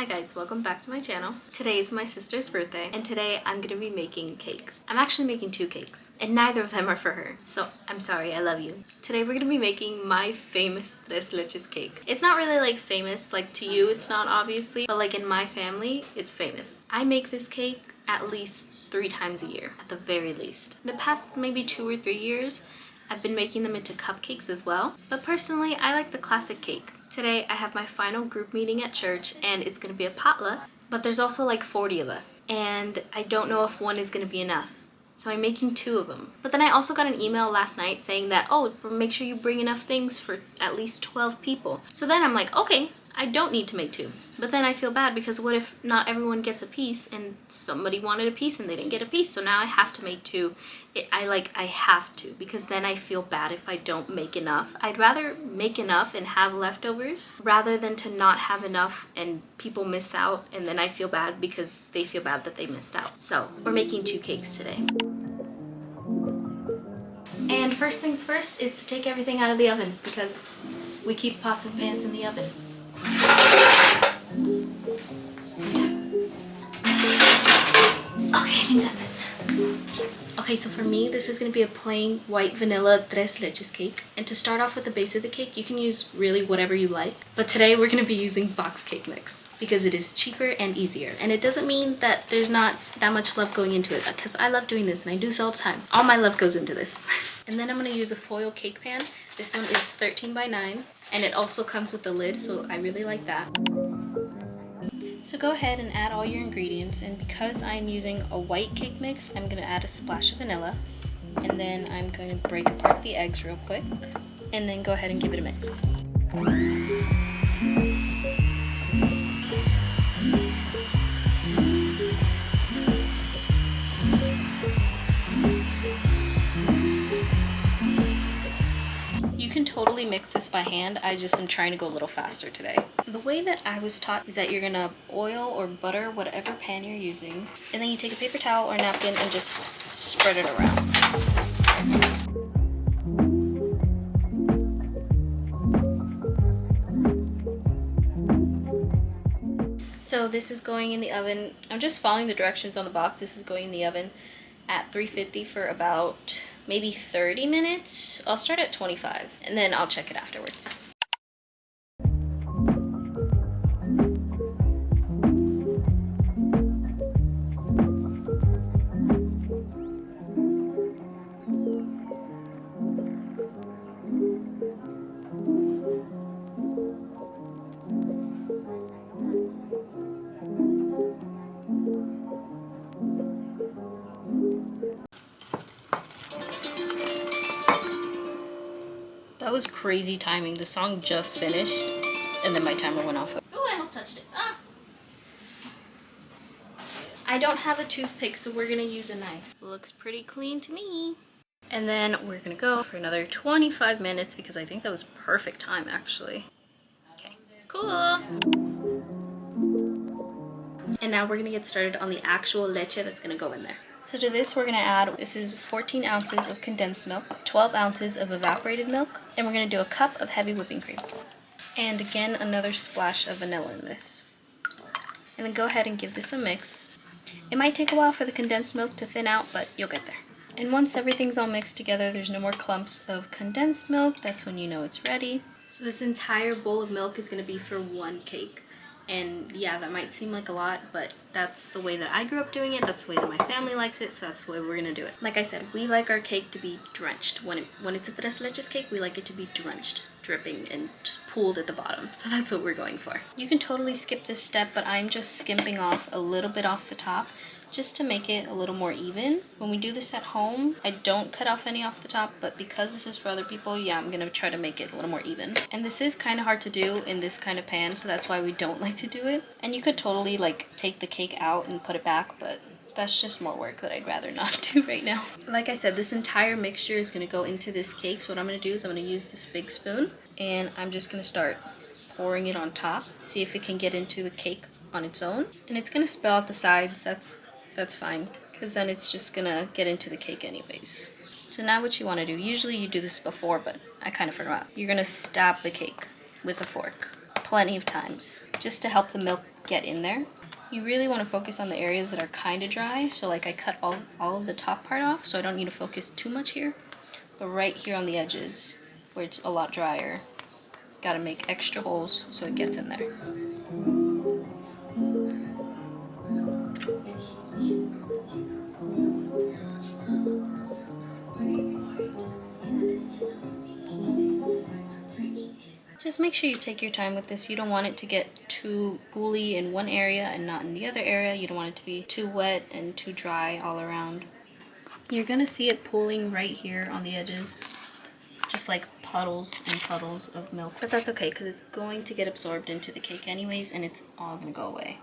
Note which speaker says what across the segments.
Speaker 1: Hi guys, welcome back to my channel. Today is my sister's birthday and today I'm gonna be making cake. I'm actually making 2 cakes and neither of them are for her. So I'm sorry, I love you. Today we're gonna be making my famous tres leches cake. It's not really like famous, like to you it's not obviously, but like in my family it's famous. I make this cake at least 3 times a year, at the very least. The past maybe 2 or 3 years, I've been making them into cupcakes as well, but personally I like the classic cake. Today I have my final group meeting at church and it's gonna be a potluck, but there's also like 40 of us and I don't know if one is gonna be enough. So I'm making 2 of them. But then I also got an email last night saying that, oh, make sure you bring enough things for at least 12 people. So then I'm like, okay, I don't need to make 2. But then I feel bad because what if not everyone gets a piece and somebody wanted a piece and they didn't get a piece, so now I have to make 2. I have to, because then I feel bad if I don't make enough. I'd rather make enough and have leftovers rather than to not have enough and people miss out and then I feel bad because they feel bad that they missed out. So we're making 2 cakes today. And first things first is to take everything out of the oven because we keep pots and pans in the oven. Okay, I think that's it. Okay, so for me, this is going to be a plain white vanilla tres leches cake. And to start off with the base of the cake, you can use really whatever you like. But today we're going to be using box cake mix because it is cheaper and easier. And it doesn't mean that there's not that much love going into it because I love doing this and I do this all the time. All my love goes into this. And then I'm going to use a foil cake pan. This one is 13 by 9 and it also comes with a lid, so I really like that. So go ahead and add all your ingredients, and because I'm using a white cake mix, I'm going to add a splash of vanilla, and then I'm going to break apart the eggs real quick, and then go ahead and give it a mix. You can totally mix this by hand. I just am trying to go a little faster today. The way that I was taught is that you're gonna oil or butter whatever pan you're using, and then you take a paper towel or napkin and just spread it around. So this is going in the oven. I'm just following the directions on the box. This is going in the oven at 350 for about maybe 30 minutes. I'll start at 25 and then I'll check it afterwards. That was crazy timing. The song just finished and then my timer went off. Oh, I almost touched it. Ah! I don't have a toothpick, so we're gonna use a knife. Looks pretty clean to me. And then we're gonna go for another 25 minutes because I think that was perfect time actually. Okay, cool. And now we're gonna get started on the actual leche that's gonna go in there. So to this we're gonna add, this is 14 ounces of condensed milk, 12 ounces of evaporated milk, and we're gonna do a cup of heavy whipping cream. And again, another splash of vanilla in this. And then go ahead and give this a mix. It might take a while for the condensed milk to thin out, but you'll get there. And once everything's all mixed together, there's no more clumps of condensed milk, that's when you know it's ready. So this entire bowl of milk is gonna be for 1 cake. And yeah, that might seem like a lot, but that's the way that I grew up doing it. That's the way that my family likes it, so that's the way we're gonna do it. Like I said, we like our cake to be drenched. When it's a tres leches cake, we like it to be drenched, dripping, and just pooled at the bottom. So that's what we're going for. You can totally skip this step, but I'm just skimping off a little bit off the top just to make it a little more even. When we do this at home, I don't cut off any off the top, but because this is for other people, yeah, I'm gonna try to make it a little more even. And this is kind of hard to do in this kind of pan, so that's why we don't like to do it. And you could totally like take the cake out and put it back, but that's just more work that I'd rather not do right now. Like I said, this entire mixture is gonna go into this cake, so what I'm gonna do is I'm gonna use this big spoon, and I'm just gonna start pouring it on top, see if it can get into the cake on its own. And it's gonna spill out the sides, that's fine, because then it's just gonna get into the cake anyways. So now what you want to do, usually you do this before, but I kind of forgot. You're gonna stab the cake with a fork. plenty of times just to help the milk get in there. You really want to focus on the areas that are kind of dry. So like I cut all of the top part off, so I don't need to focus too much here. But right here on the edges, where it's a lot drier, gotta make extra holes so it gets in there. Just make sure you take your time with this. You don't want it to get too woolly in one area and not in the other area. You don't want it to be too wet and too dry all around. You're gonna see it pooling right here on the edges, just like puddles and puddles of milk. But that's okay, because it's going to get absorbed into the cake anyways, and it's all gonna go away.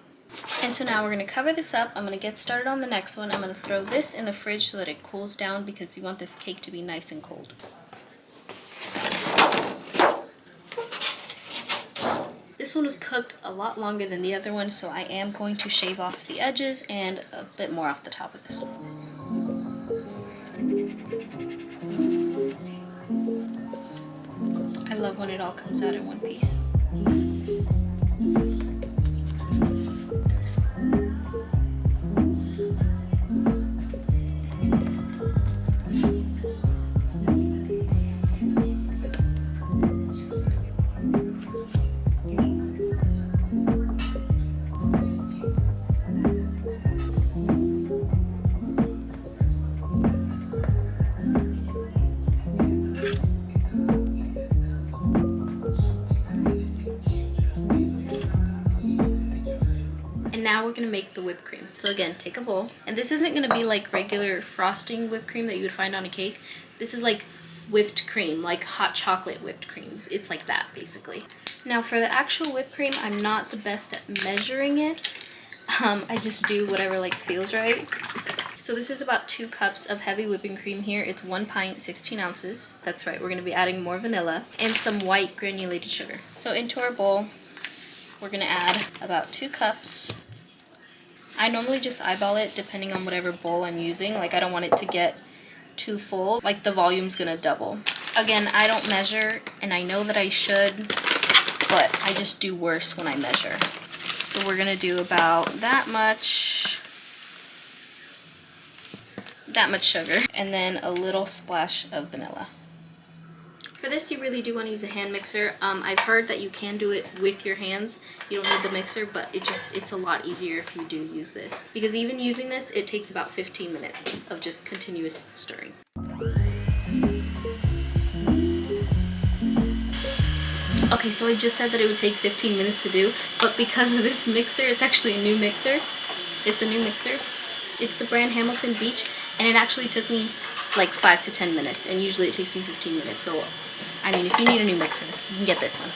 Speaker 1: And so now we're gonna cover this up. I'm gonna get started on the next one. I'm gonna throw this in the fridge so that it cools down, because you want this cake to be nice and cold. This one was cooked a lot longer than the other one, so I am going to shave off the edges and a bit more off the top of this one. I love when it all comes out in one piece. And now we're gonna make the whipped cream. So again, take a bowl. And this isn't gonna be like regular frosting whipped cream that you would find on a cake. This is like whipped cream, like hot chocolate whipped cream. It's like that, basically. Now for the actual whipped cream, I'm not the best at measuring it. I just do whatever like feels right. So this is about 2 cups of heavy whipping cream here. It's 1 pint, 16 ounces. That's right, we're gonna be adding more vanilla and some white granulated sugar. So into our bowl, we're gonna add about 2 cups. I normally just eyeball it depending on whatever bowl I'm using. Like I don't want it to get too full, like the volume's gonna double. Again, I don't measure, and I know that I should, but I just do worse when I measure. So we're gonna do about that much sugar, and then a little splash of vanilla. For this, you really do want to use a hand mixer. I've heard that you can do it with your hands. You don't need the mixer, but it's a lot easier if you do use this. Because even using this, it takes about 15 minutes of just continuous stirring. Okay, so I just said that it would take 15 minutes to do, but because of this mixer, it's actually a new mixer. It's a new mixer. It's the brand Hamilton Beach, and it actually took me like 5 to 10 minutes, and usually it takes me 15 minutes. So, I mean, if you need a new mixer, you can get this one.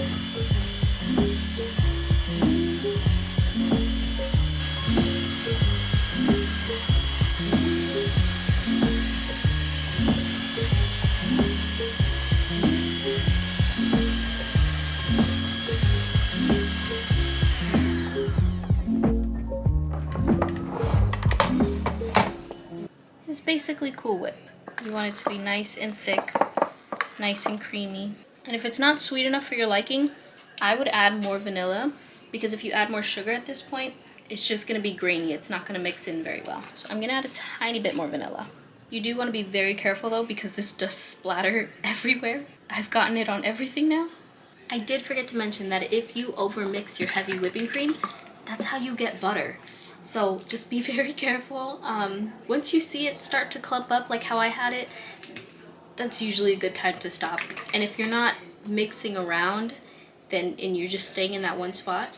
Speaker 1: It's basically Cool Whip. You want it to be nice and thick, nice and creamy. And if it's not sweet enough for your liking, I would add more vanilla, because if you add more sugar at this point, it's just gonna be grainy. It's not gonna mix in very well. So I'm gonna add a tiny bit more vanilla. You do wanna be very careful though, because this does splatter everywhere. I've gotten it on everything now. I did forget to mention that if you overmix your heavy whipping cream, that's how you get butter. So just be very careful. Once you see it start to clump up like how I had it, that's usually a good time to stop. And if you're not mixing around, and you're just staying in that one spot,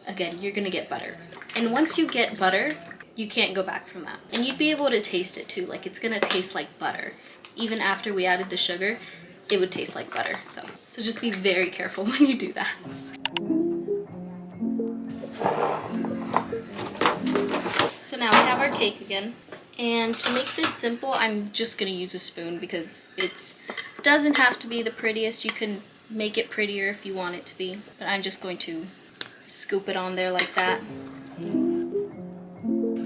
Speaker 1: again, you're gonna get butter. And once you get butter, you can't go back from that. And you'd be able to taste it too, like it's gonna taste like butter. Even after we added the sugar, it would taste like butter. So just be very careful when you do that. So now we have our cake again. And to make this simple, I'm just gonna use a spoon, because it doesn't have to be the prettiest. You can make it prettier if you want it to be, but I'm just going to scoop it on there like that. And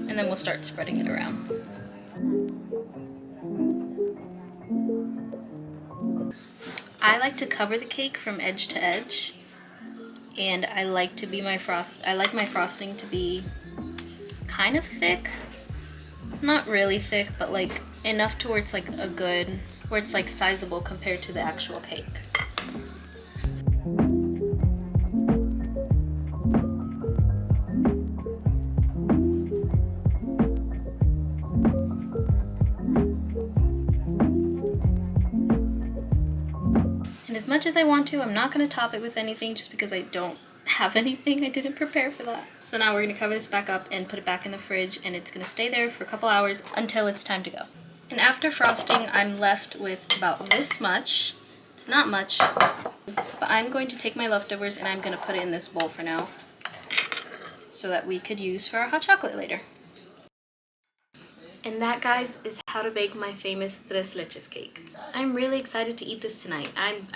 Speaker 1: then we'll start spreading it around. I like to cover the cake from edge to edge. And I like my frosting to be kind of thick. Not really thick, but like enough to where it's like where it's like sizable compared to the actual cake. And as much as I want to, I'm not going to top it with anything just because I don't have anything. I didn't prepare for that. So now we're going to cover this back up and put it back in the fridge, and it's going to stay there for a couple hours until it's time to go. And after frosting, I'm left with about this much. It's not much, but I'm going to take my leftovers and I'm going to put it in this bowl for now so that we could use for our hot chocolate later. And that, guys, is how to bake my famous tres leches cake. I'm really excited to eat this tonight. I'm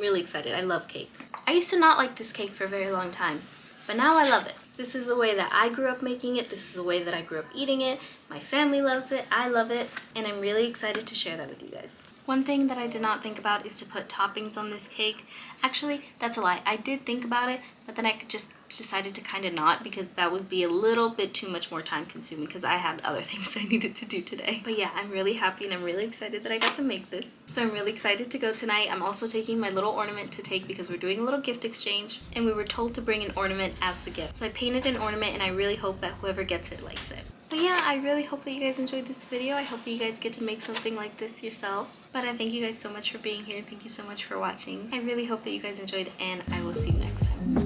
Speaker 1: really excited. I love cake. I used to not like this cake for a very long time, but now I love it. This is the way that I grew up making it. This is the way that I grew up eating it. My family loves it. I love it. And I'm really excited to share that with you guys. One thing that I did not think about is to put toppings on this cake. Actually, that's a lie. I did think about it, but then I just decided to kind of not, because that would be a little bit too much more time consuming because I had other things I needed to do today. But yeah, I'm really happy and I'm really excited that I got to make this. So I'm really excited to go tonight. I'm also taking my little ornament to take because we're doing a little gift exchange and we were told to bring an ornament as the gift. So I painted an ornament and I really hope that whoever gets it likes it. But yeah, I really hope that you guys enjoyed this video. I hope that you guys get to make something like this yourselves. But I thank you guys so much for being here. Thank you so much for watching. I really hope that you guys enjoyed, and I will see you next time.